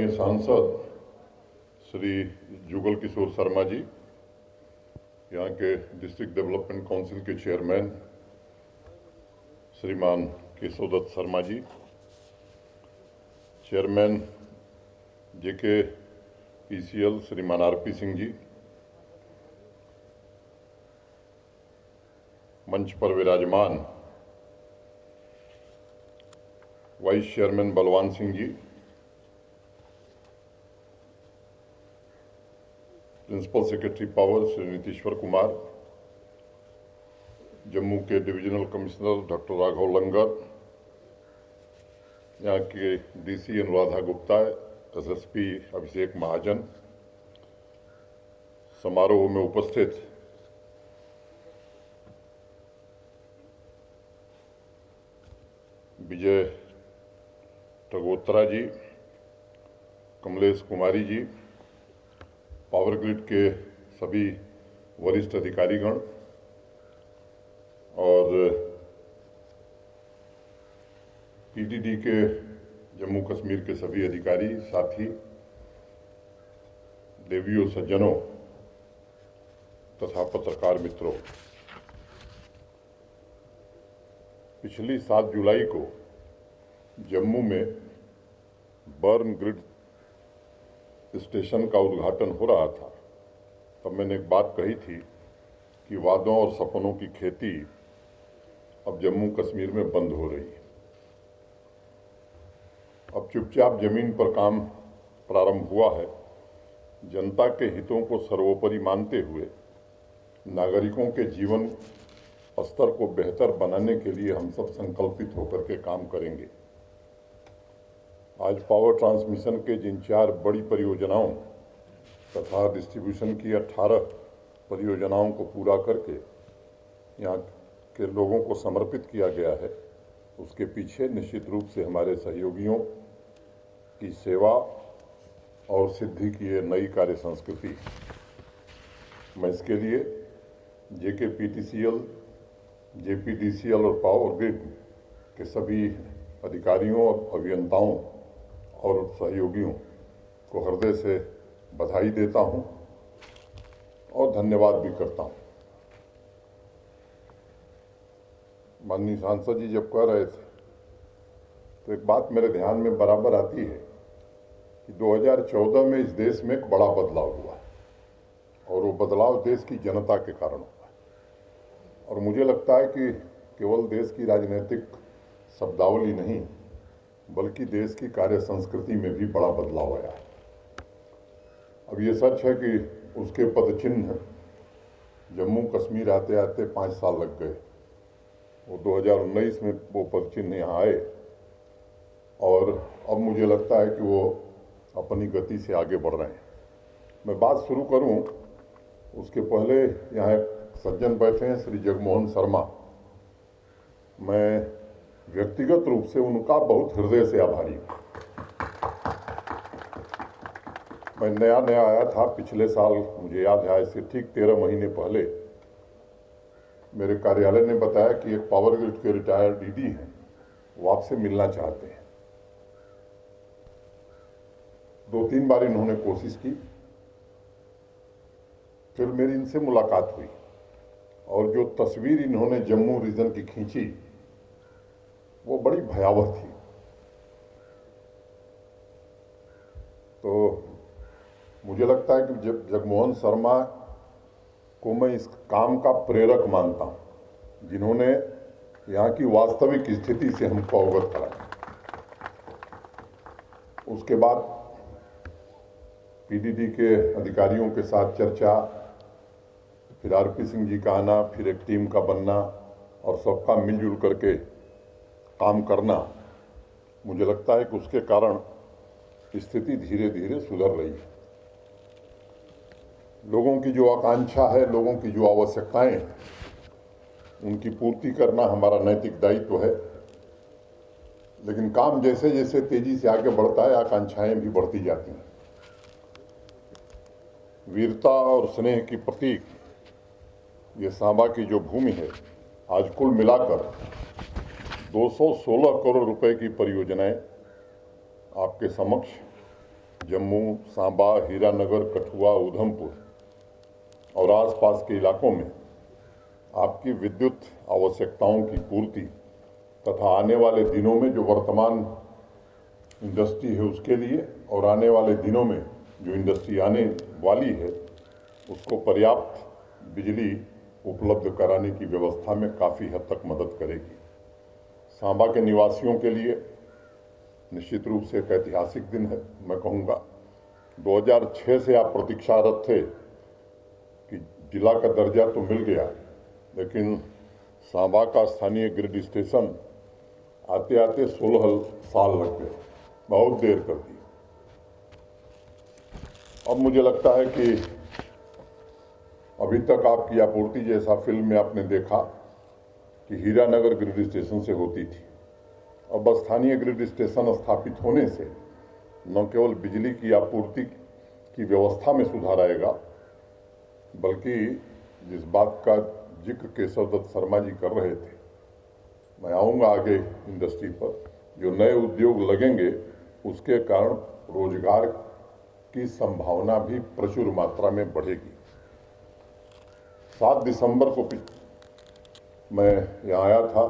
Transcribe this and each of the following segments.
आदरणीय सांसद श्री जुगल किशोर शर्मा जी, यहाँ के डिस्ट्रिक्ट डेवलपमेंट काउंसिल के चेयरमैन श्रीमान Keshavdutt Sharma ji, chairman JK PCL श्रीमान आरपी सिंह जी, मंच पर विराजमान vice chairman Balwan Singh ji, principal secretary power Shri Nitishwar Kumar, Jammu के divisional commissioner doctor Raghav Langer, यहाँ के डीसी अनुराधा गुप्ता, एसएसपी अभिषेक महाजन, समारोह में उपस्थित विजय टगोत्रा जी, कमलेश कुमारी जी, पावर ग्रिड के सभी वरिष्ठ अधिकारीगण और पीडीडी के जम्मू कश्मीर के सभी अधिकारी, साथी, देवियों, सज्जनों तथा पत्रकार मित्रों, पिछली 7 जुलाई को जम्मू में बर्न ग्रिड स्टेशन का उद्घाटन हो रहा था। तब मैंने एक बात कही थी कि वादों और सपनों की खेती अब जम्मू कश्मीर में बंद हो रही है। अब चुपचाप जमीन पर काम प्रारंभ हुआ है। जनता के हितों को सर्वोपरि मानते हुए नागरिकों के जीवन स्तर को बेहतर बनाने के लिए हम सब संकल्पित होकर के काम करेंगे। आज पावर ट्रांसमिशन के जिन 4 बड़ी परियोजनाओं तथा डिस्ट्रीब्यूशन की 18 परियोजनाओं को पूरा करके यहाँ के लोगों को समर्पित किया गया है, उसके पीछे निश्चित रूप से हमारे सहयोगियों की सेवा और सिद्धि की ये नई कार्य संस्कृति। मैं इसके लिए जेके पीटीसीएल, जेपीडीसीएल और पावर ग्रिड के सभी अधिकारियों और अभियंताओं और सहयोगियों को हृदय से बधाई देता हूं और धन्यवाद भी करता हूं। माननीय सांसद जी जब कह रहे थे तो एक बात मेरे ध्यान में बराबर आती है कि 2014 में इस देश में एक बड़ा बदलाव हुआ है और वो बदलाव देश की जनता के कारण हुआ है। और मुझे लगता है कि केवल देश की राजनीतिक शब्दावली नहीं बल्कि देश की कार्य संस्कृति में भी बड़ा बदलाव आया है। अब ये सच है कि उसके पदचिन्ह जम्मू कश्मीर आते आते 5 साल लग गए। वो 2019 में वो पदचिन्ह यहाँ आए और अब मुझे लगता है कि वो अपनी गति से आगे बढ़ रहे हैं। मैं बात शुरू करूं उसके पहले यहाँ एक सज्जन बैठे हैं श्री जगमोहन शर्मा। मैं व्यक्तिगत रूप से उनका बहुत हृदय से आभारी हूँ। मैं नया आया था पिछले साल, मुझे याद है इससे ठीक 13 महीने पहले मेरे कार्यालय ने बताया कि एक पावर ग्रिड के रिटायर्ड डीडी हैं, वो आपसे मिलना चाहते हैं। 2-3 बार इन्होंने कोशिश की, फिर मेरी इनसे मुलाकात हुई और जो तस्वीर इन्होंने जम्मू रीजन की खींची वो बड़ी भयावह थी। तो मुझे लगता है कि जगमोहन शर्मा को मैं इस काम का प्रेरक मानता हूं, जिन्होंने यहाँ की वास्तविक स्थिति से हमको अवगत कराया। उसके बाद पीडीडी के अधिकारियों के साथ चर्चा, फिर आरपी सिंह जी का आना, फिर एक टीम का बनना और सबका मिलजुल करके काम करना, मुझे लगता है कि उसके कारण स्थिति धीरे धीरे सुधर रही है। लोगों की जो आकांक्षा है, लोगों की जो आवश्यकताएं हैं, उनकी पूर्ति करना हमारा नैतिक दायित्व है। लेकिन काम जैसे जैसे तेजी से आगे बढ़ता है, आकांक्षाएं भी बढ़ती जाती हैं। वीरता और स्नेह की प्रतीक ये सांबा की जो भूमि है, आज कुल मिलाकर 216 करोड़ रुपए की परियोजनाएं आपके समक्ष जम्मू, सांबा, हीरानगर, कठुआ, उधमपुर और आसपास के इलाकों में आपकी विद्युत आवश्यकताओं की पूर्ति तथा आने वाले दिनों में जो वर्तमान इंडस्ट्री है उसके लिए और आने वाले दिनों में जो इंडस्ट्री आने वाली है उसको पर्याप्त बिजली उपलब्ध कराने की व्यवस्था में काफ़ी हद तक मदद करेगी। सांबा के निवासियों के लिए निश्चित रूप से एक ऐतिहासिक दिन है। मैं कहूँगा 2006 से आप प्रतीक्षारत थे कि जिला का दर्जा तो मिल गया, लेकिन सांबा का स्थानीय ग्रिड स्टेशन आते आते 16 साल लग गए, बहुत देर कर दी। अब मुझे लगता है कि अभी तक आपकी आपूर्ति, जैसा फिल्म में आपने देखा कि हीरानगर ग्रिड स्टेशन से होती थी, अब स्थानीय ग्रिड स्टेशन स्थापित होने से न केवल बिजली की आपूर्ति की व्यवस्था में सुधार आएगा, बल्कि जिस बात का जिक्र केशव दत्त शर्मा जी कर रहे थे, मैं आऊँगा आगे इंडस्ट्री पर, जो नए उद्योग लगेंगे उसके कारण रोजगार की संभावना भी प्रचुर मात्रा में बढ़ेगी। 7 दिसंबर को मैं यहाँ आया था,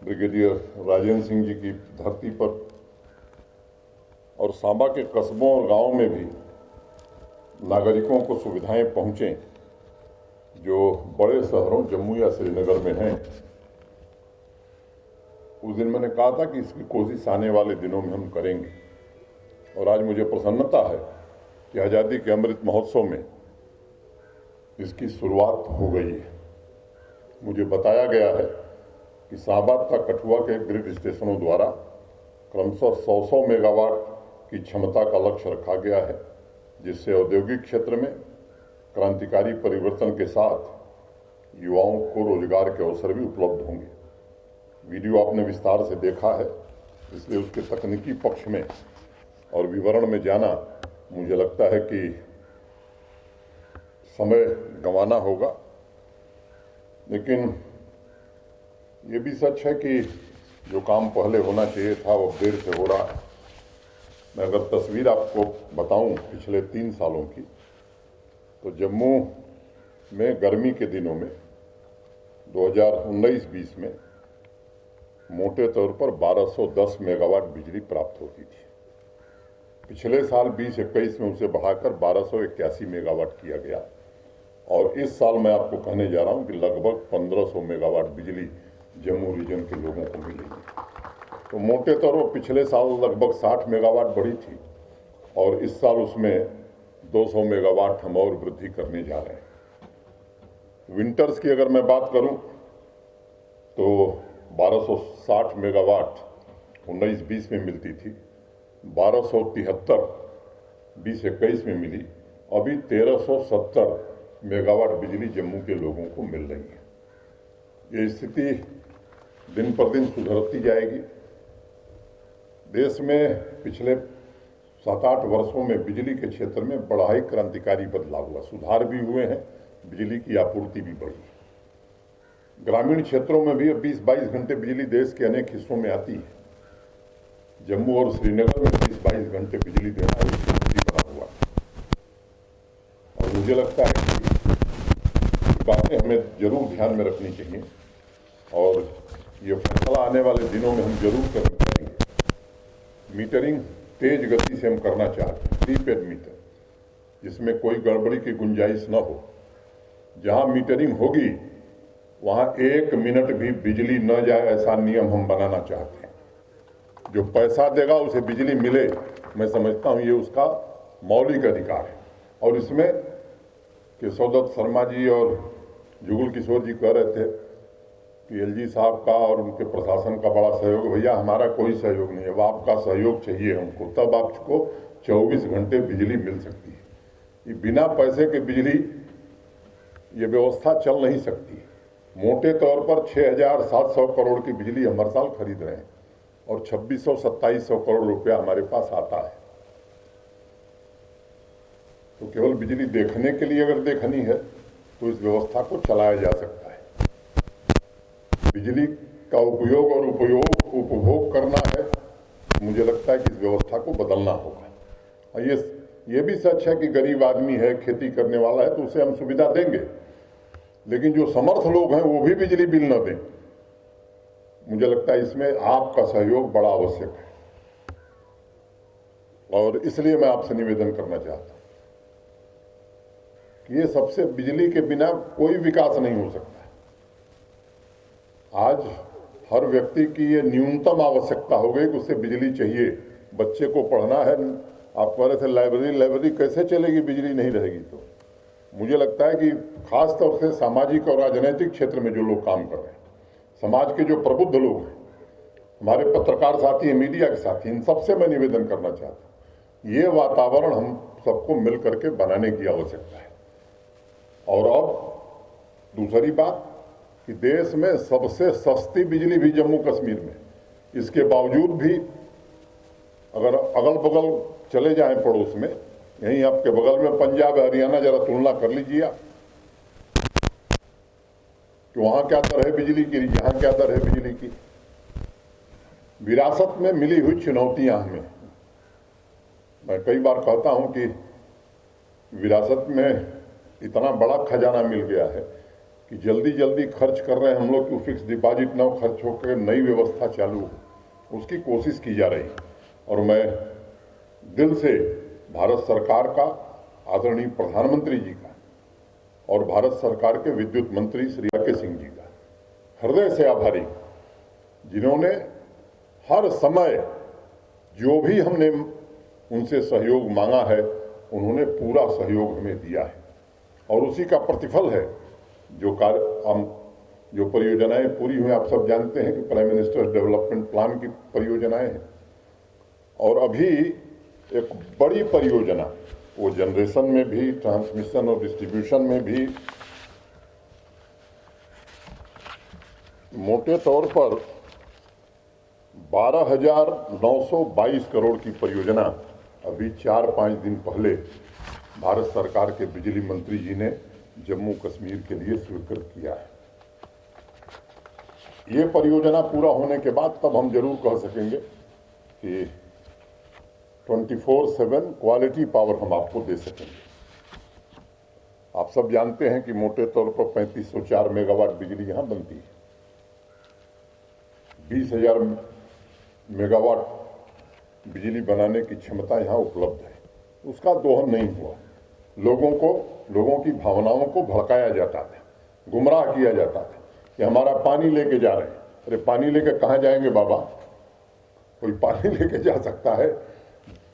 ब्रिगेडियर राजेंद्र सिंह जी की धरती पर, और सांबा के कस्बों और गांवों में भी नागरिकों को सुविधाएं पहुंचें जो बड़े शहरों जम्मू या श्रीनगर में हैं। उस दिन मैंने कहा था कि इसकी कोशिश आने वाले दिनों में हम करेंगे, और आज मुझे प्रसन्नता है कि आज़ादी के अमृत महोत्सव में इसकी शुरुआत हो गई है। मुझे बताया गया है कि सांबा तथा कठुआ के ग्रिड स्टेशनों द्वारा क्रमशः 100 मेगावाट की क्षमता का लक्ष्य रखा गया है, जिससे औद्योगिक क्षेत्र में क्रांतिकारी परिवर्तन के साथ युवाओं को रोजगार के अवसर भी उपलब्ध होंगे। वीडियो आपने विस्तार से देखा है, इसलिए उसके तकनीकी पक्ष में और विवरण में जाना मुझे लगता है कि समय गंवाना होगा। लेकिन ये भी सच है कि जो काम पहले होना चाहिए था वो देर से हो रहा है। मैं अगर तस्वीर आपको बताऊं पिछले 3 सालों की, तो जम्मू में गर्मी के दिनों में 2019-20 में मोटे तौर पर 1210 मेगावाट बिजली प्राप्त होती थी। पिछले साल 2021 में उसे बढ़ाकर 1281 मेगावाट किया गया, और इस साल मैं आपको कहने जा रहा हूं कि लगभग 1500 मेगावाट बिजली जम्मू रीजन के लोगों को मिलेगी। तो मोटे तौर पर पिछले साल लगभग 60 मेगावाट बढ़ी थी, और इस साल उसमें 200 मेगावाट हम और वृद्धि करने जा रहे हैं। विंटर्स की अगर मैं बात करूं तो 1260 मेगावाट 19-20 में मिलती थी, 1273 20-21 में मिली, अभी 1370 मेगावाट बिजली जम्मू के लोगों को मिल रही है। ये स्थिति दिन पर दिन सुधरती जाएगी। देश में पिछले 7-8 वर्षों में बिजली के क्षेत्र में बड़ा ही क्रांतिकारी बदलाव हुआ, सुधार भी हुए हैं, बिजली की आपूर्ति भी बढ़ी। ग्रामीण क्षेत्रों में भी अब 20-22 घंटे बिजली देश के अनेक हिस्सों में आती है। जम्मू और श्रीनगर में 20-22 घंटे बिजली देना एक चुनौती बना हुआ है, और मुझे लगता है कि बातें हमें जरूर ध्यान में रखनी चाहिए, और ये फैसला आने वाले दिनों में हम जरूर करेंगे। मीटरिंग तेज गति से हम करना चाहते हैं, प्रीपेड मीटर, जिसमें कोई गड़बड़ी की गुंजाइश न हो। जहां मीटरिंग होगी वहां 1 मिनट भी बिजली न जाए, ऐसा नियम हम बनाना चाहते हैं। जो पैसा देगा उसे बिजली मिले, मैं समझता हूं ये उसका मौलिक अधिकार है। और इसमें केशव दत्त शर्मा जी और जुगल किशोर जी कह रहे थे कि एलजी साहब का और उनके प्रशासन का बड़ा सहयोग। भैया हमारा कोई सहयोग नहीं है, वो आपका सहयोग चाहिए हमको, तब आपको 24 घंटे बिजली मिल सकती है। ये बिना पैसे के बिजली ये व्यवस्था चल नहीं सकती। मोटे तौर पर 6700 करोड़ की बिजली हम हर साल खरीद रहे हैं, और 2600-2700 करोड़ रुपया हमारे पास आता है। तो केवल बिजली देखने के लिए अगर देखनी है तो इस व्यवस्था को चलाया जा सकता है। बिजली का उपयोग और उपभोग करना है मुझे लगता है कि इस व्यवस्था को बदलना होगा। और ये भी सच है कि गरीब आदमी है, खेती करने वाला है, तो उसे हम सुविधा देंगे, लेकिन जो समर्थ लोग हैं वो भी बिजली बिल न दें। मुझे लगता है इसमें आपका सहयोग बड़ा आवश्यक है, और इसलिए मैं आपसे निवेदन करना चाहता हूं कि ये सबसे, बिजली के बिना कोई विकास नहीं हो सकता। आज हर व्यक्ति की ये न्यूनतम आवश्यकता हो गई कि उसे बिजली चाहिए। बच्चे को पढ़ना है, आप कह रहे थे लाइब्रेरी कैसे चलेगी बिजली नहीं रहेगी? तो मुझे लगता है कि खास तौर से सामाजिक और राजनीतिक क्षेत्र में जो लोग काम कर रहे हैं, समाज के जो प्रबुद्ध लोग हैं, हमारे पत्रकार साथी हैं, मीडिया के साथी, इन सबसे मैं निवेदन करना चाहता हूँ, ये वातावरण हम सबको मिल करके बनाने की आवश्यकता है। और अब दूसरी बात कि देश में सबसे सस्ती बिजली भी जम्मू कश्मीर में, इसके बावजूद भी अगर अगल बगल चले जाएं पड़ोस में, यहीं आपके बगल में पंजाब हरियाणा, जरा तुलना कर लीजिए आप कि वहां क्या दर है बिजली की, यहां क्या दर है बिजली की। विरासत में मिली हुई चुनौतियां हमें, मैं कई बार कहता हूं कि विरासत में इतना बड़ा खजाना मिल गया है कि जल्दी जल्दी खर्च कर रहे हैं हम लोग कि फिक्स डिपॉजिट न खर्च होकर नई व्यवस्था चालू हो, उसकी कोशिश की जा रही है। और मैं दिल से भारत सरकार का, आदरणीय प्रधानमंत्री जी का और भारत सरकार के विद्युत मंत्री श्री के सिंह जी का हृदय से आभारी, जिन्होंने हर समय जो भी हमने उनसे सहयोग मांगा है उन्होंने पूरा सहयोग हमें दिया है। और उसी का प्रतिफल है जो परियोजनाएं पूरी हुई। आप सब जानते हैं कि प्राइम मिनिस्टर डेवलपमेंट प्लान की परियोजनाएं हैं, और अभी एक बड़ी परियोजना, वो जनरेशन में भी, ट्रांसमिशन और डिस्ट्रीब्यूशन में भी, मोटे तौर पर 12,922 करोड़ की परियोजना अभी 4-5 दिन पहले भारत सरकार के बिजली मंत्री जी ने जम्मू कश्मीर के लिए स्वीकृत किया है। ये परियोजना पूरा होने के बाद तब हम जरूर कह सकेंगे कि 24/7 क्वालिटी पावर हम आपको दे सकेंगे। आप सब जानते हैं कि मोटे तौर पर 3504 मेगावाट बिजली यहां बनती है। 20,000 मेगावाट बिजली बनाने की क्षमता यहां उपलब्ध है। उसका दोहन नहीं हुआ। लोगों की भावनाओं को भड़काया जाता था, गुमराह किया जाता था कि हमारा पानी लेके जा रहे हैं। अरे पानी लेके कहाँ जाएंगे बाबा? कोई पानी लेके जा सकता है?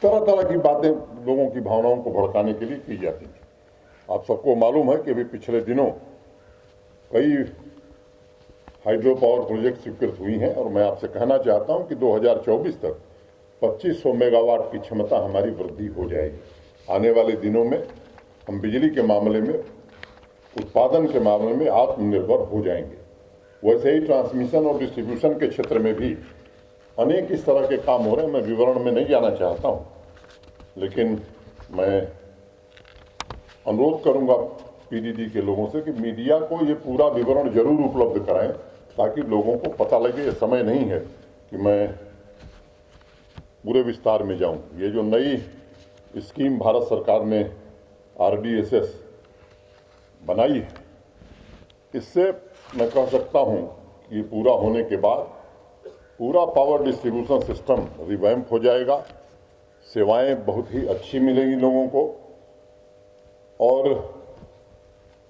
तरह तरह की बातें लोगों की भावनाओं को भड़काने के लिए की जाती थी। आप सबको मालूम है कि अभी पिछले दिनों कई हाइड्रो पावर प्रोजेक्ट स्वीकृत हुई हैं, और मैं आपसे कहना चाहता हूं कि 2024 तक 2500 मेगावाट की क्षमता हमारी वृद्धि हो जाएगी। आने वाले दिनों में हम बिजली के मामले में, उत्पादन के मामले में आत्मनिर्भर हो जाएंगे। वैसे ही ट्रांसमिशन और डिस्ट्रीब्यूशन के क्षेत्र में भी अनेक इस तरह के काम हो रहे हैं। मैं विवरण में नहीं जाना चाहता हूं, लेकिन मैं अनुरोध करूंगा पीडीडी के लोगों से कि मीडिया को ये पूरा विवरण जरूर उपलब्ध कराएं, ताकि लोगों को पता लगे। ये समय नहीं है कि मैं पूरे विस्तार में जाऊं। ये जो नई स्कीम भारत सरकार ने RDSS बनाई है, इससे मैं कह सकता हूं कि पूरा होने के बाद पूरा पावर डिस्ट्रीब्यूशन सिस्टम रिवैम्प हो जाएगा। सेवाएं बहुत ही अच्छी मिलेंगी लोगों को, और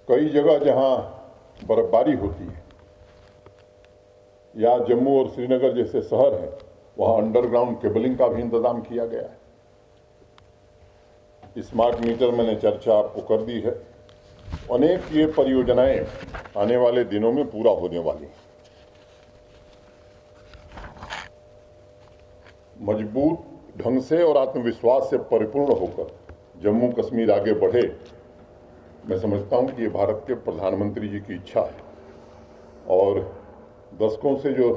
कई जगह जहां बर्फबारी होती है या जम्मू और श्रीनगर जैसे शहर हैं, वहां अंडरग्राउंड केबलिंग का भी इंतजाम किया गया है। स्मार्ट मीटर मैंने चर्चा आपको कर दी है। अनेक ये परियोजनाएं आने वाले दिनों में पूरा होने वाली हैं। मजबूत ढंग से और आत्मविश्वास से परिपूर्ण होकर जम्मू कश्मीर आगे बढ़े, मैं समझता हूं कि ये भारत के प्रधानमंत्री जी की इच्छा है। और दशकों से जो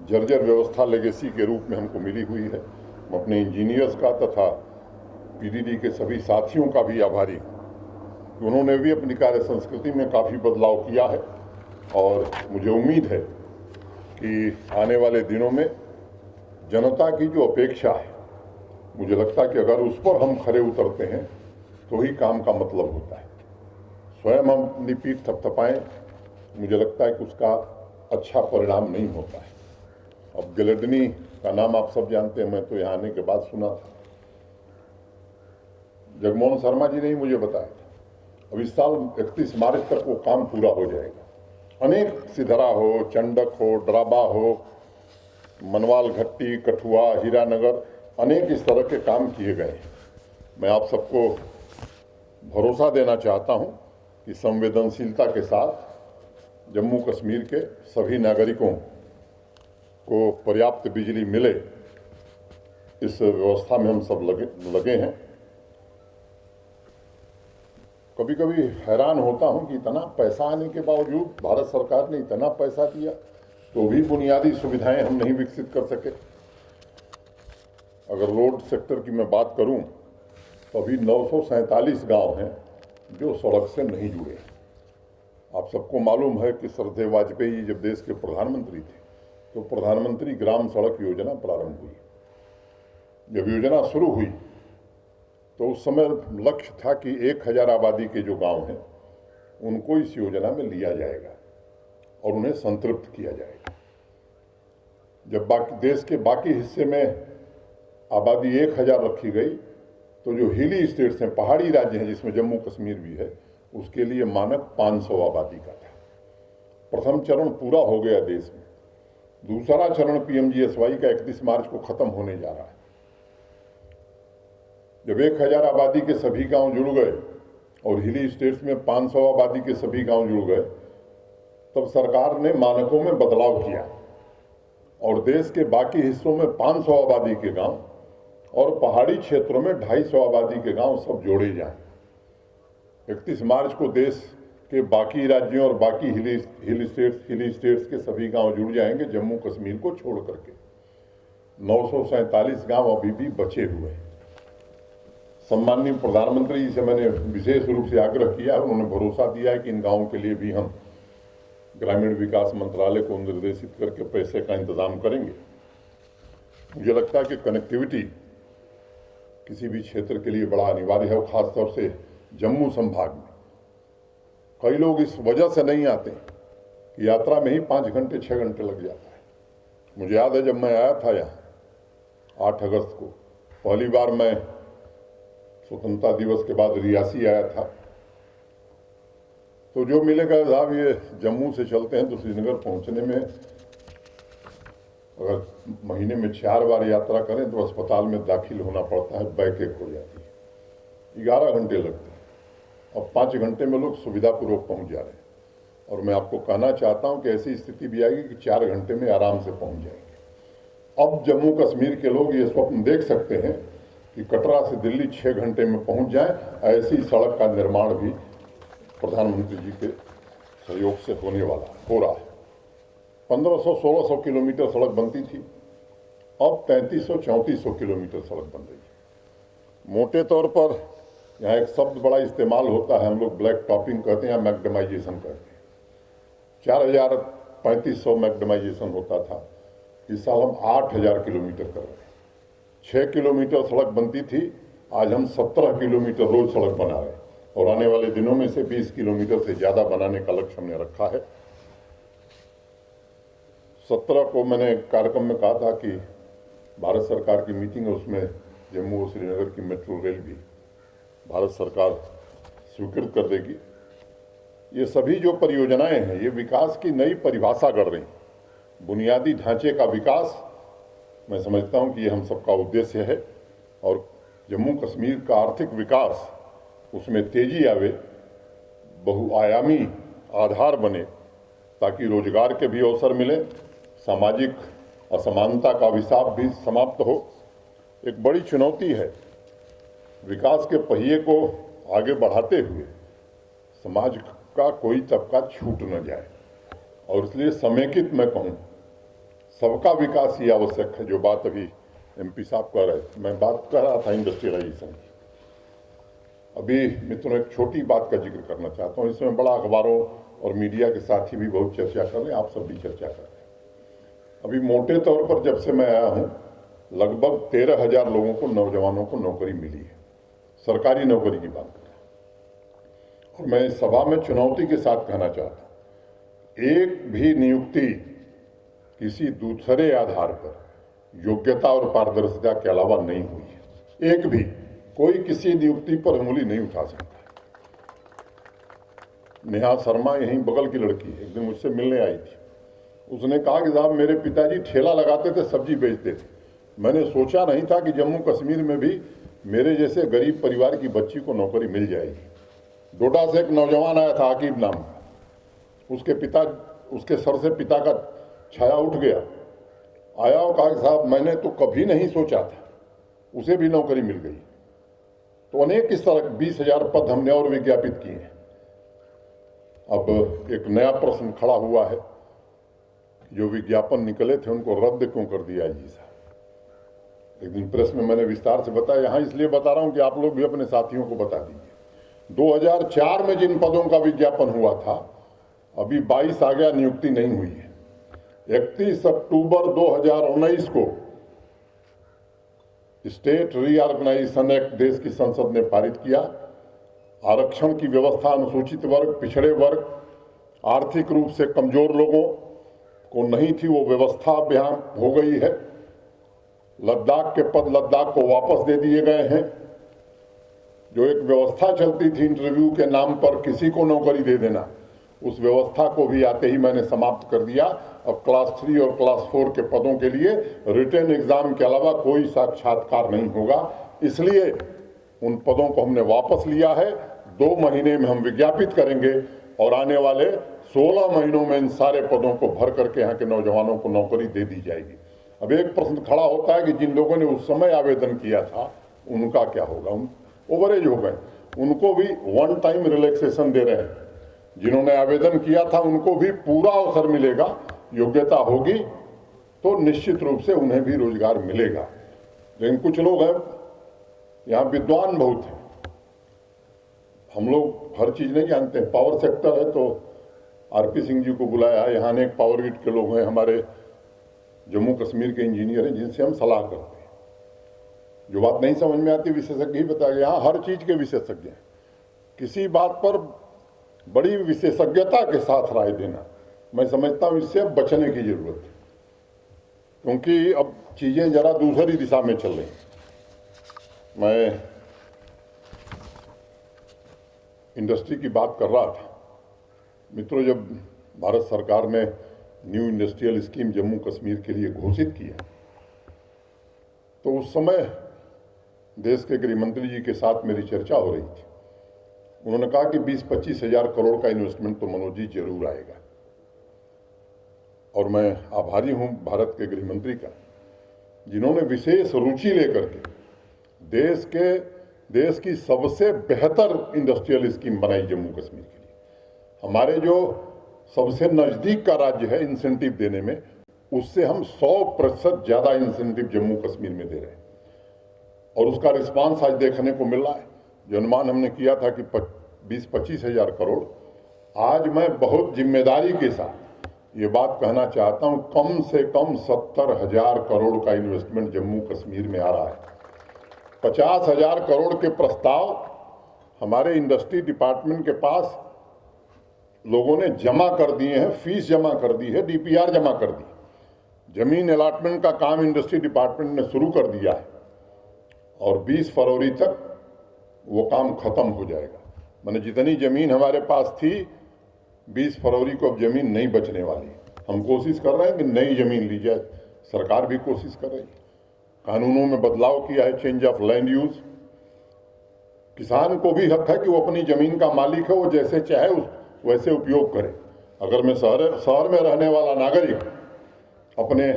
जर्जर व्यवस्था लेगेसी के रूप में हमको मिली हुई है, मैं अपने इंजीनियर्स का तथा पीडीडी के सभी साथियों का भी आभारी हूँ। उन्होंने भी अपनी कार्य संस्कृति में काफ़ी बदलाव किया है, और मुझे उम्मीद है कि आने वाले दिनों में जनता की जो अपेक्षा है, मुझे लगता है कि अगर उस पर हम खरे उतरते हैं तो ही काम का मतलब होता है। स्वयं हम अपनी पीठ थपथपाएं, मुझे लगता है कि उसका अच्छा परिणाम नहीं होता है। अब गिलेडनी का नाम आप सब जानते हैं, मैं तो यहाँ आने के बाद सुना था। जगमोहन शर्मा जी ने ही मुझे बताया था। अब इस साल 31 मार्च तक वो काम पूरा हो जाएगा। अनेक सिधरा हो, चंडक हो, ड्राबा हो, मनवाल घट्टी, कठुआ, हीरानगर, अनेक इस तरह के काम किए गए हैं। मैं आप सबको भरोसा देना चाहता हूं कि संवेदनशीलता के साथ जम्मू कश्मीर के सभी नागरिकों को पर्याप्त बिजली मिले, इस व्यवस्था में हम सब लगे हैं। कभी कभी हैरान होता हूं कि इतना पैसा आने के बावजूद भारत सरकार ने इतना पैसा दिया तो भी बुनियादी सुविधाएं हम नहीं विकसित कर सके। अगर रोड सेक्टर की मैं बात करूं तो अभी 947 गांव हैं जो सड़क से नहीं जुड़े। आप सबको मालूम है कि श्रद्धेय वाजपेयी जब देश के प्रधानमंत्री थे तो प्रधानमंत्री ग्राम सड़क योजना प्रारंभ हुई। जब योजना शुरू हुई तो उस समय लक्ष्य था कि 1000 आबादी के जो गांव हैं उनको इस योजना में लिया जाएगा और उन्हें संतृप्त किया जाएगा। जब देश के बाकी हिस्से में आबादी 1000 रखी गई तो जो हिली स्टेट्स हैं, पहाड़ी राज्य हैं जिसमें जम्मू कश्मीर भी है, उसके लिए मानक 500 आबादी का था। प्रथम चरण पूरा हो गया देश में। दूसरा चरण पीएमजीएसवाई का 31 मार्च को खत्म होने जा रहा है। जब 1000 आबादी के सभी गांव जुड़ गए और हिली स्टेट्स में 500 आबादी के सभी गांव जुड़ गए, तब सरकार ने मानकों में बदलाव किया और देश के बाकी हिस्सों में 500 आबादी के गांव और पहाड़ी क्षेत्रों में 250 आबादी के गांव सब जोड़े जाएं। 31 मार्च को देश के बाकी राज्यों और बाकी हिली स्टेट्स के सभी गांव जुड़ जाएंगे, जम्मू कश्मीर को छोड़ करके। 947 गांव अभी भी बचे हुए हैं। सम्माननीय प्रधानमंत्री जी से मैंने विशेष रूप से आग्रह किया, उन्होंने भरोसा दिया है कि इन गांवों के लिए भी हम ग्रामीण विकास मंत्रालय को निर्देशित करके पैसे का इंतजाम करेंगे। मुझे लगता है कि कनेक्टिविटी किसी भी क्षेत्र के लिए बड़ा अनिवार्य है, और खासतौर से जम्मू संभाग में। कई लोग इस वजह से नहीं आते कि यात्रा में ही 5 घंटे 6 घंटे लग जाता है। मुझे याद है जब मैं आया था यहाँ 8 अगस्त को, पहली बार मैं स्वतंत्रता दिवस के बाद रियासी आया था, तो जो मिलेगा साहब ये जम्मू से चलते हैं तो श्रीनगर पहुंचने में अगर महीने में 4 बार यात्रा करें तो अस्पताल में दाखिल होना पड़ता है, बैक एक हो जाती है, 11 घंटे लगते हैं। अब 5 घंटे में लोग सुविधापूर्वक पहुंच जा रहे हैं। और मैं आपको कहना चाहता हूं कि ऐसी स्थिति भी आएगी कि 4 घंटे में आराम से पहुंच जाएंगे। अब जम्मू कश्मीर के लोग ये स्वप्न देख सकते हैं कि कटरा से दिल्ली 6 घंटे में पहुंच जाए। ऐसी सड़क का निर्माण भी प्रधानमंत्री जी के सहयोग से हो रहा है। 1500-1600 किलोमीटर सड़क बनती थी, अब 3300-3400 किलोमीटर सड़क बन रही है। मोटे तौर पर यहाँ एक शब्द बड़ा इस्तेमाल होता है, हम लोग ब्लैक टॉपिंग कहते हैं या मैक्डेमाइजेशन कहते हैं। 4500 मैक्डेमाइजेशन होता था, इस साल हम 8000 किलोमीटर कर रहे हैं। 6 किलोमीटर सड़क बनती थी, आज हम 17 किलोमीटर रोज सड़क बना रहे हैं और आने वाले दिनों में से 20 किलोमीटर से ज़्यादा बनाने का लक्ष्य हमने रखा है। 17 को मैंने कार्यक्रम में कहा था कि भारत सरकार की मीटिंग है, उसमें जम्मू और श्रीनगर की मेट्रो रेल भी भारत सरकार स्वीकृत कर देगी। ये सभी जो परियोजनाएं हैं ये विकास की नई परिभाषा गढ़ रही। बुनियादी ढांचे का विकास, मैं समझता हूं कि ये हम सबका उद्देश्य है और जम्मू कश्मीर का आर्थिक विकास, उसमें तेजी आवे, बहुआयामी आधार बने ताकि रोजगार के भी अवसर मिले, सामाजिक असमानता का अभिशाप भी समाप्त हो। एक बड़ी चुनौती है विकास के पहिए को आगे बढ़ाते हुए समाज का कोई तबका छूट न जाए, और इसलिए समेकित मैं कहूँ सबका विकास ही आवश्यक है। जो बात अभी एमपी साहब कह रहे थे, मैं बात कर रहा था इंडस्ट्रियलाइजेशन की। अभी मित्रों एक छोटी बात का जिक्र करना चाहता हूँ, इसमें बड़ा अखबारों और मीडिया के साथी भी बहुत चर्चा कर रहे हैं, आप सब भी चर्चा कर रहे हैं। अभी मोटे तौर पर जब से मैं आया हूँ लगभग 13,000 लोगों को, नौजवानों को नौकरी मिली है, सरकारी नौकरी की बात करें। और मैं इस सभा में चुनौती के साथ कहना चाहता हूं, एक भी नियुक्ति किसी दूसरे आधार पर योग्यता और पारदर्शिता के अलावा नहीं हुई है। एक भी, कोई किसी नियुक्ति पर उंगली नहीं उठा सकता। नेहा शर्मा यहीं बगल की लड़की है, एक दिन मुझसे मिलने आई थी। उसने कहा कि साहब मेरे पिताजी ठेला लगाते थे, सब्जी बेचते थे। मैंने सोचा नहीं था कि जम्मू कश्मीर में भी मेरे जैसे गरीब परिवार की बच्ची को नौकरी मिल जाएगी। डोडा से एक नौजवान आया था, आकिब नाम का। उसके सर से पिता का छाया उठ गया। आया और कहा कि साहब मैंने तो कभी नहीं सोचा था, उसे भी नौकरी मिल गई। तो अनेक इस तरह 20,000 पद हमने और विज्ञापित किए हैं। अब एक नया प्रश्न खड़ा हुआ है, जो विज्ञापन निकले थे उनको रद्द क्यों कर दिया जी साहब। एक दिन प्रेस में मैंने विस्तार से बताया, यहां इसलिए बता रहा हूं कि आप लोग भी अपने साथियों को बता दीजिए। 2004 में जिन पदों का विज्ञापन हुआ था, अभी 22 आ गया, नियुक्ति नहीं हुई है। 31 अक्टूबर 2019 को स्टेट रीऑर्गेनाइजेशन एक्ट देश की संसद ने पारित किया। आरक्षण की व्यवस्था अनुसूचित वर्ग, पिछड़े वर्ग, आर्थिक रूप से कमजोर लोगों को नहीं थी, वो व्यवस्था अब यहां हो गई है। लद्दाख के पद लद्दाख को वापस दे दिए गए हैं। जो एक व्यवस्था चलती थी इंटरव्यू के नाम पर किसी को नौकरी दे देना, उस व्यवस्था को भी आते ही मैंने समाप्त कर दिया। अब क्लास 3 और क्लास 4 के पदों के लिए रिटन एग्जाम के अलावा कोई साक्षात्कार नहीं होगा। इसलिए उन पदों को हमने वापस लिया है। 2 महीने में हम विज्ञापित करेंगे और आने वाले 16 महीनों में इन सारे पदों को भर करके यहाँ के नौजवानों को नौकरी दे दी जाएगी। अब एक प्रश्न खड़ा होता है कि जिन लोगों ने उस समय आवेदन किया था उनका क्या होगा? ओवरेज हो गए, उनको भी वन टाइम रिलैक्सेशन दे रहे हैं। जिन्होंने आवेदन किया था उनको भी पूरा अवसर मिलेगा। योग्यता होगी तो निश्चित रूप से उन्हें भी रोजगार मिलेगा। लेकिन कुछ लोग हैं यहाँ विद्वान बहुत हैं, हम लोग हर चीज नहीं जानते। पावर सेक्टर है तो आरपी सिंह जी को बुलाया है। यहाँ अनेक पावर ग्रिड के लोग हैं, हमारे जम्मू कश्मीर के इंजीनियर हैं, जिनसे हम सलाह करते हैं। जो बात नहीं समझ में आती विशेषज्ञ ही बताया। यहाँ हर चीज के विशेषज्ञ हैं। किसी बात पर बड़ी विशेषज्ञता के साथ राय देना, मैं समझता हूं इससे अब बचने की जरूरत है, क्योंकि अब चीजें जरा दूसरी दिशा में चल रही। मैं इंडस्ट्री की बात कर रहा था। मित्रों, जब भारत सरकार ने new industrial scheme Jammu Kashmir के लिए घोषित किया, तो उस समय देश के गृह मंत्री जी के साथ मेरी चर्चा हो रही थी। उन्होंने कहा कि 20-25 हजार करोड़ का इन्वेस्टमेंट तो मनोज जी जरूर आएगा। और मैं आभारी हूं भारत के गृह मंत्री का, जिन्होंने विशेष रुचि लेकर के देश की सबसे बेहतर इंडस्ट्रियल स्कीम बनाई जम्मू कश्मीर के लिए। हमारे जो सबसे नजदीक का राज्य है इंसेंटिव देने में, उससे हम 100% ज्यादा इंसेंटिव जम्मू कश्मीर में दे रहे हैं। और उसका रिस्पांस आज देखने को मिल रहा है। जो अनुमान हमने किया था कि 20-25 हजार करोड़, आज मैं बहुत जिम्मेदारी के साथ ये बात कहना चाहता हूं, कम से कम 70,000 करोड़ का इन्वेस्टमेंट जम्मू कश्मीर में आ रहा है। 50,000 करोड़ के प्रस्ताव हमारे इंडस्ट्री डिपार्टमेंट के पास लोगों ने जमा कर दिए हैं, फीस जमा कर दी है, डीपीआर जमा कर दी। जमीन अलॉटमेंट का काम इंडस्ट्री डिपार्टमेंट ने शुरू कर दिया है और 20 फरवरी तक वो काम खत्म हो जाएगा। मैंने जितनी जमीन हमारे पास थी, 20 फरवरी को अब जमीन नहीं बचने वाली। हम कोशिश कर रहे हैं कि नई जमीन ली जाए, सरकार भी कोशिश कर रही है। कानूनों में बदलाव किया है, चेंज ऑफ लैंड यूज। किसान को भी हक है कि वो अपनी जमीन का मालिक है, वो जैसे चाहे वैसे उपयोग करे। अगर मैं शहर में रहने वाला नागरिक अपने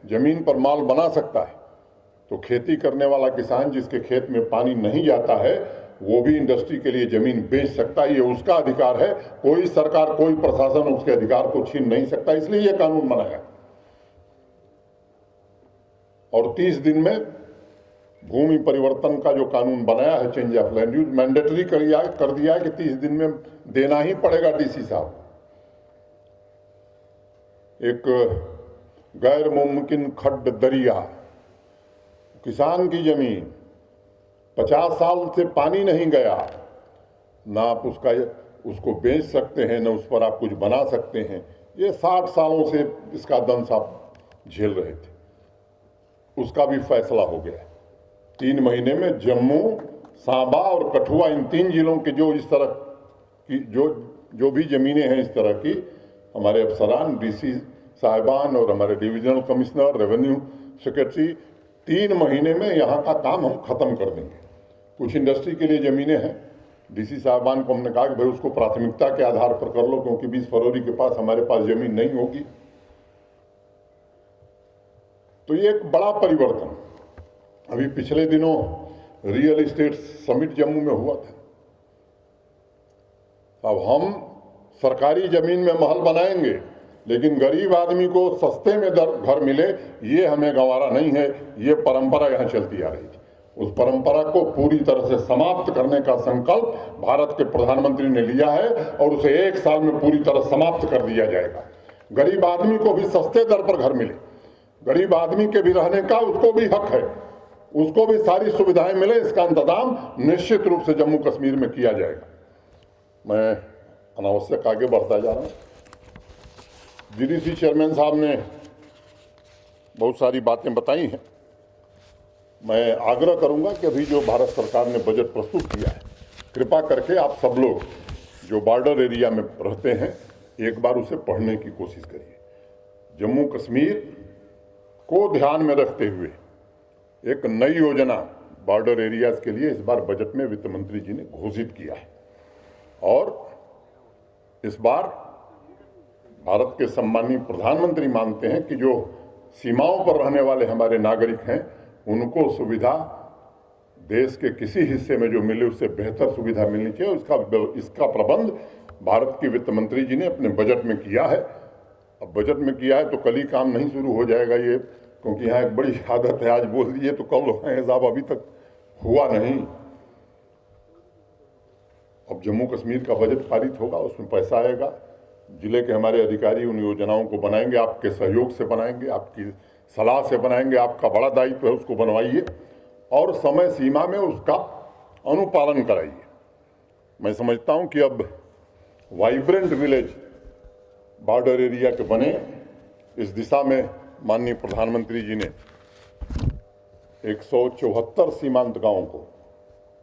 जमीन पर माल बना सकता है, तो खेती करने वाला किसान जिसके खेत में पानी नहीं जाता है, वो भी इंडस्ट्री के लिए जमीन बेच सकता है। ये उसका अधिकार है। कोई सरकार, कोई प्रशासन उसके अधिकार को छीन नहीं सकता। इसलिए ये कानून बनाया और 30 दिन में भूमि परिवर्तन का जो कानून बनाया है, change of land use, mandatory कर दिया है कि 30 दिन में देना ही पड़ेगा डीसी साहब। एक गैर मुमकिन खड्ड दरिया किसान की जमीन 50 साल से पानी नहीं गया, ना आप उसको बेच सकते हैं, ना उस पर आप कुछ बना सकते हैं। ये 60 सालों से इसका दंश आप झेल रहे थे, उसका भी फैसला हो गया। 3 महीने में जम्मू, सांबा और कठुआ, इन 3 जिलों के जो इस तरह की जो भी जमीनें हैं इस तरह की, हमारे अफसरान, डीसी साहिबान और हमारे डिविजनल कमिश्नर, रेवेन्यू सेक्रेटरी 3 महीने में यहाँ का काम हम खत्म कर देंगे। कुछ इंडस्ट्री के लिए ज़मीनें हैं, डीसी साहिबान को हमने कहा कि भाई उसको प्राथमिकता के आधार पर कर लो, क्योंकि 20 फरवरी के पास हमारे पास ज़मीन नहीं होगी। तो ये एक बड़ा परिवर्तन अभी पिछले दिनों रियल इस्टेट समिट जम्मू में हुआ था। अब हम सरकारी ज़मीन में महल बनाएंगे, लेकिन गरीब आदमी को सस्ते में घर मिले, ये हमें गंवारा नहीं है। ये परंपरा यहाँ चलती आ रही थी। उस परंपरा को पूरी तरह से समाप्त करने का संकल्प भारत के प्रधानमंत्री ने लिया है और उसे 1 साल में पूरी तरह समाप्त कर दिया जाएगा। गरीब आदमी को भी सस्ते दर पर घर मिले, गरीब आदमी के भी रहने का उसको भी हक है, उसको भी सारी सुविधाएं मिले, इसका इंतजाम निश्चित रूप से जम्मू कश्मीर में किया जाएगा। मैं अनावश्यक आगे बढ़ता जा रहा हूँ। जीडीसी चेयरमैन साहब ने बहुत सारी बातें बताई हैं। मैं आग्रह करूंगा कि अभी जो भारत सरकार ने बजट प्रस्तुत किया है, कृपा करके आप सब लोग जो बॉर्डर एरिया में रहते हैं एक बार उसे पढ़ने की कोशिश करिए। जम्मू कश्मीर को ध्यान में रखते हुए एक नई योजना बॉर्डर एरियाज के लिए इस बार बजट में वित्त मंत्री जी ने घोषित किया है और इस बार भारत के सम्मानीय प्रधानमंत्री मानते हैं कि जो सीमाओं पर रहने वाले हमारे नागरिक हैं उनको सुविधा देश के किसी हिस्से में जो मिले उससे बेहतर सुविधा मिलनी चाहिए। इसका प्रबंध भारत के वित्त मंत्री जी ने अपने बजट में किया है। अब बजट में किया है तो कल ही काम नहीं शुरू हो जाएगा ये, क्योंकि यहाँ एक बड़ी आदत है, आज बोल दिए तो कल है साहब, अभी तक हुआ नहीं। अब जम्मू कश्मीर का बजट पारित होगा, उसमें पैसा आएगा, जिले के हमारे अधिकारी उन योजनाओं को बनाएंगे, आपके सहयोग से बनाएंगे, आपकी सलाह से बनाएंगे। आपका बड़ा दायित्व है, उसको बनवाइए और समय सीमा में उसका अनुपालन कराइए। मैं समझता हूं कि अब वाइब्रेंट विलेज बॉर्डर एरिया के बने, इस दिशा में माननीय प्रधानमंत्री जी ने 174 सीमांत गांवों को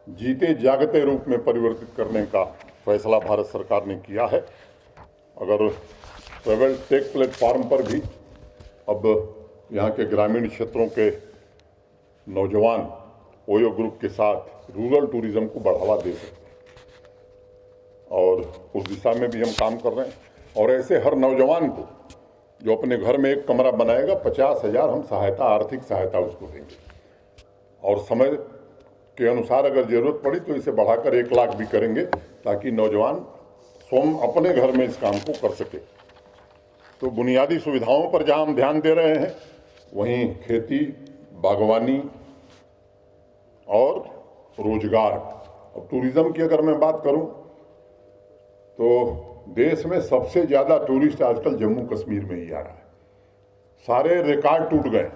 जीते जागते रूप में परिवर्तित करने का फैसला भारत सरकार ने किया है। अगर ट्रैवल टेक प्लेटफॉर्म पर भी अब यहाँ के ग्रामीण क्षेत्रों के नौजवान ओयो ग्रुप के साथ रूरल टूरिज्म को बढ़ावा दे सकते हैं और उस दिशा में भी हम काम कर रहे हैं। और ऐसे हर नौजवान को जो अपने घर में एक कमरा बनाएगा 50,000 हम सहायता, आर्थिक सहायता उसको देंगे और समय के अनुसार अगर जरूरत पड़ी तो इसे बढ़ाकर 1 लाख भी करेंगे, ताकि नौजवान स्वयं अपने घर में इस काम को कर सके। तो बुनियादी सुविधाओं पर जहां हम ध्यान दे रहे हैं, वहीं खेती, बागवानी और रोजगार। अब टूरिज्म की अगर मैं बात करूं तो देश में सबसे ज़्यादा टूरिस्ट आजकल जम्मू कश्मीर में ही आ रहा है। सारे रिकॉर्ड टूट गए,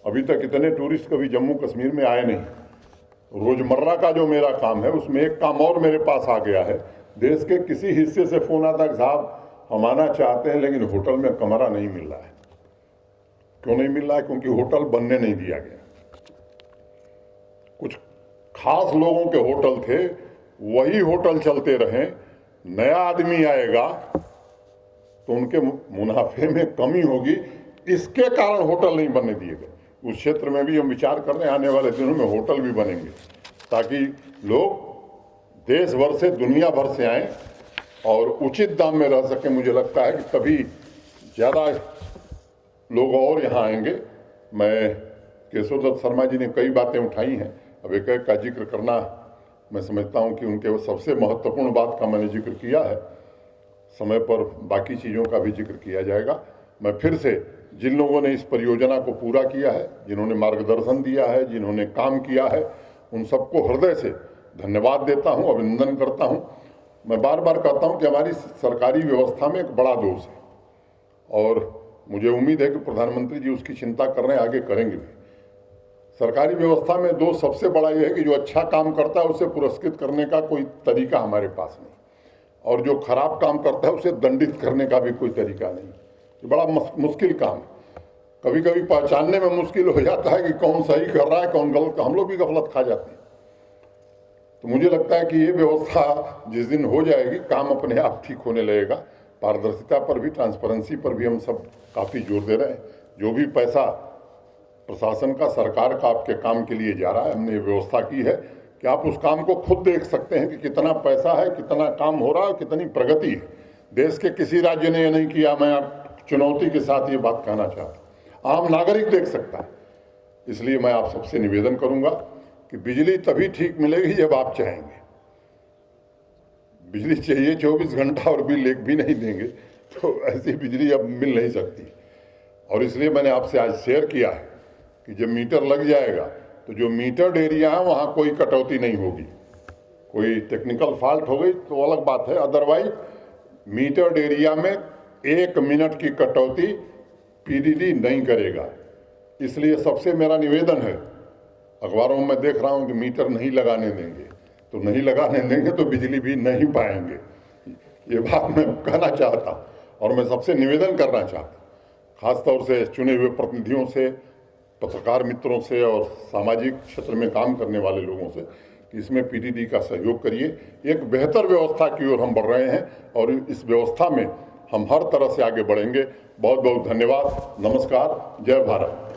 अभी तक इतने टूरिस्ट कभी जम्मू कश्मीर में आए नहीं। रोजमर्रा का जो मेरा काम है उसमें एक काम और मेरे पास आ गया है। देश के किसी हिस्से से फोन आता है, साहब हम आना चाहते हैं लेकिन होटल में कमरा नहीं मिल रहा है। क्यों नहीं मिल रहा है? क्योंकि होटल बनने नहीं दिया गया। कुछ खास लोगों के होटल थे, वही होटल चलते रहे, नया आदमी आएगा तो उनके मुनाफे में कमी होगी, इसके कारण होटल नहीं बनने दिए गए। उस क्षेत्र में भी हम विचार कर रहे हैं, आने वाले दिनों में होटल भी बनेंगे ताकि लोग देश भर से, दुनिया भर से आएं और उचित दाम में रह सके। मुझे लगता है कि तभी ज़्यादा लोग और यहाँ आएंगे। मैं केशवदत्त शर्मा जी ने कई बातें उठाई हैं, अब एक एक का जिक्र करना मैं समझता हूँ कि उनके वो सबसे महत्वपूर्ण बात का मैंने जिक्र किया है। समय पर बाकी चीज़ों का भी जिक्र किया जाएगा। मैं फिर से जिन लोगों ने इस परियोजना को पूरा किया है, जिन्होंने मार्गदर्शन दिया है, जिन्होंने काम किया है, उन सबको हृदय से धन्यवाद देता हूं, अभिनंदन करता हूं। मैं बार बार कहता हूं कि हमारी सरकारी व्यवस्था में एक बड़ा दोष है और मुझे उम्मीद है कि प्रधानमंत्री जी उसकी चिंता कर रहे हैं, आगे करेंगे भी। सरकारी व्यवस्था में दो सबसे बड़ा यह है कि जो अच्छा काम करता है उसे पुरस्कृत करने का कोई तरीका हमारे पास नहीं, और जो खराब काम करता है उसे दंडित करने का भी कोई तरीका नहीं। ये बड़ा मुश्किल काम है। कभी कभी पहचानने में मुश्किल हो जाता है कि कौन सही कर रहा है कौन गलत, हम लोग भी गफलत खा जाते हैं। तो मुझे लगता है कि ये व्यवस्था जिस दिन हो जाएगी काम अपने आप ठीक होने लगेगा। पारदर्शिता पर भी, ट्रांसपेरेंसी पर भी हम सब काफ़ी जोर दे रहे हैं। जो भी पैसा प्रशासन का, सरकार का आपके काम के लिए जा रहा है, हमने ये व्यवस्था की है कि आप उस काम को खुद देख सकते हैं कि कितना पैसा है, कितना काम हो रहा है, कितनी प्रगति है। देश के किसी राज्य ने ये नहीं किया। मैं चुनौती के साथ ये बात कहना चाहता हूँ, आम नागरिक देख सकता है। इसलिए मैं आप सबसे निवेदन करूंगा कि बिजली तभी ठीक मिलेगी जब आप चाहेंगे। बिजली चाहिए 24 घंटा और बिल एक भी नहीं देंगे तो ऐसी बिजली अब मिल नहीं सकती। और इसलिए मैंने आपसे आज शेयर किया है कि जब मीटर लग जाएगा तो जो मीटर्ड एरिया है वहाँ कोई कटौती नहीं होगी। कोई टेक्निकल फॉल्ट हो गई तो अलग बात है, अदरवाइज मीटर्ड एरिया में 1 मिनट की कटौती पीडीडी नहीं करेगा। इसलिए सबसे मेरा निवेदन है, अखबारों में देख रहा हूँ कि मीटर नहीं लगाने देंगे, तो नहीं लगाने देंगे तो बिजली भी नहीं पाएंगे। ये बात मैं कहना चाहता और मैं सबसे निवेदन करना चाहता, खासतौर से चुने हुए प्रतिनिधियों से, पत्रकार मित्रों से और सामाजिक क्षेत्र में काम करने वाले लोगों से कि इसमें पीडीडी का सहयोग करिए। एक बेहतर व्यवस्था की ओर हम बढ़ रहे हैं और इस व्यवस्था में हम हर तरह से आगे बढ़ेंगे। बहुत बहुत धन्यवाद। नमस्कार। जय भारत।